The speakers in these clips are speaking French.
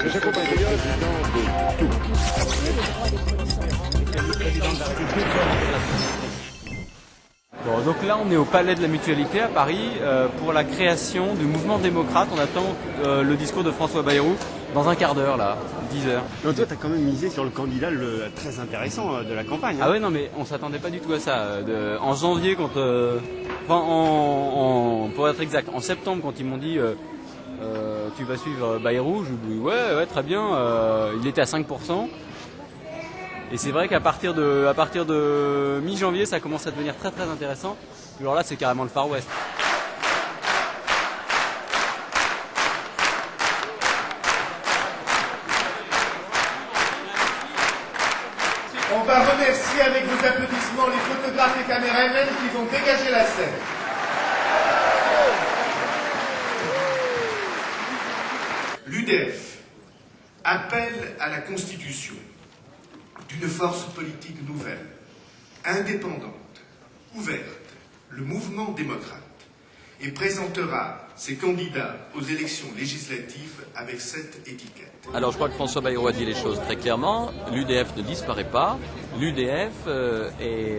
J'accompagne le président de tout. Bon, donc là on est au Palais de la Mutualité à Paris pour la création du mouvement démocrate. On attend le discours de François Bayrou dans un quart d'heure là, 10h. Donc toi, tu as quand même misé sur le candidat très intéressant de la campagne. Hein. Ah ouais, non mais on s'attendait pas du tout à ça. En janvier, quand, pour être exact, en septembre, quand ils m'ont dit tu vas suivre Bayrou, je lui ai dit ouais très bien. Il était à 5%. Et c'est vrai qu'à partir de mi-janvier, ça commence à devenir très très intéressant. Alors là, c'est carrément le Far West. On va remercier avec vos applaudissements les photographes et caméramans qui vont dégager la scène. L'UDF appelle à la constitution d'une force politique nouvelle, indépendante, ouverte, le mouvement démocrate, et présentera ses candidats aux élections législatives avec cette étiquette. Alors je crois que François Bayrou a dit les choses très clairement. L'UDF ne disparaît pas. L'UDF est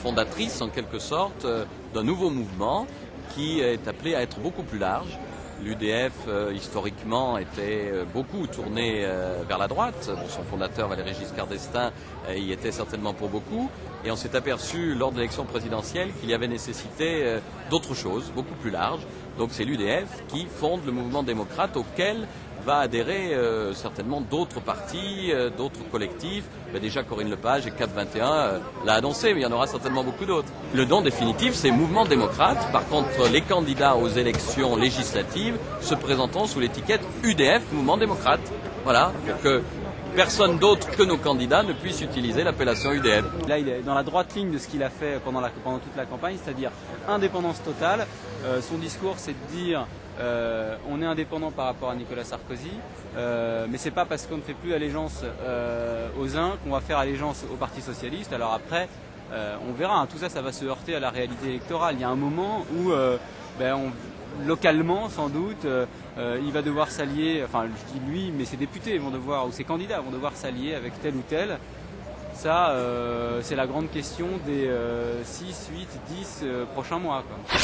fondatrice en quelque sorte d'un nouveau mouvement qui est appelé à être beaucoup plus large. L'UDF, historiquement, était beaucoup tourné vers la droite. Bon, son fondateur, Valéry Giscard d'Estaing, y était certainement pour beaucoup. Et on s'est aperçu, lors de l'élection présidentielle, qu'il y avait nécessité d'autres choses, beaucoup plus larges. Donc c'est l'UDF qui fonde le mouvement démocrate auquel va adhérer certainement d'autres partis, d'autres collectifs. Mais déjà Corinne Lepage et CAP 21 l'a annoncé, mais il y en aura certainement beaucoup d'autres. Le nom définitif, c'est Mouvement démocrate. Par contre, les candidats aux élections législatives se présenteront sous l'étiquette UDF, Mouvement démocrate. Voilà, pour que personne d'autre que nos candidats ne puisse utiliser l'appellation UDF. Là, il est dans la droite ligne de ce qu'il a fait pendant toute la campagne, c'est-à-dire indépendance totale. Son discours, c'est de dire on est indépendant par rapport à Nicolas Sarkozy, mais c'est pas parce qu'on ne fait plus allégeance aux uns qu'on va faire allégeance au Parti socialiste. Alors après, on verra. Hein, tout ça, ça va se heurter à la réalité électorale. Il y a un moment où localement, sans doute, il va devoir s'allier, enfin je dis lui, mais ses députés vont devoir, ou ses candidats vont devoir s'allier avec tel ou tel. Ça, c'est la grande question des 6, 8, 10 prochains mois, quoi.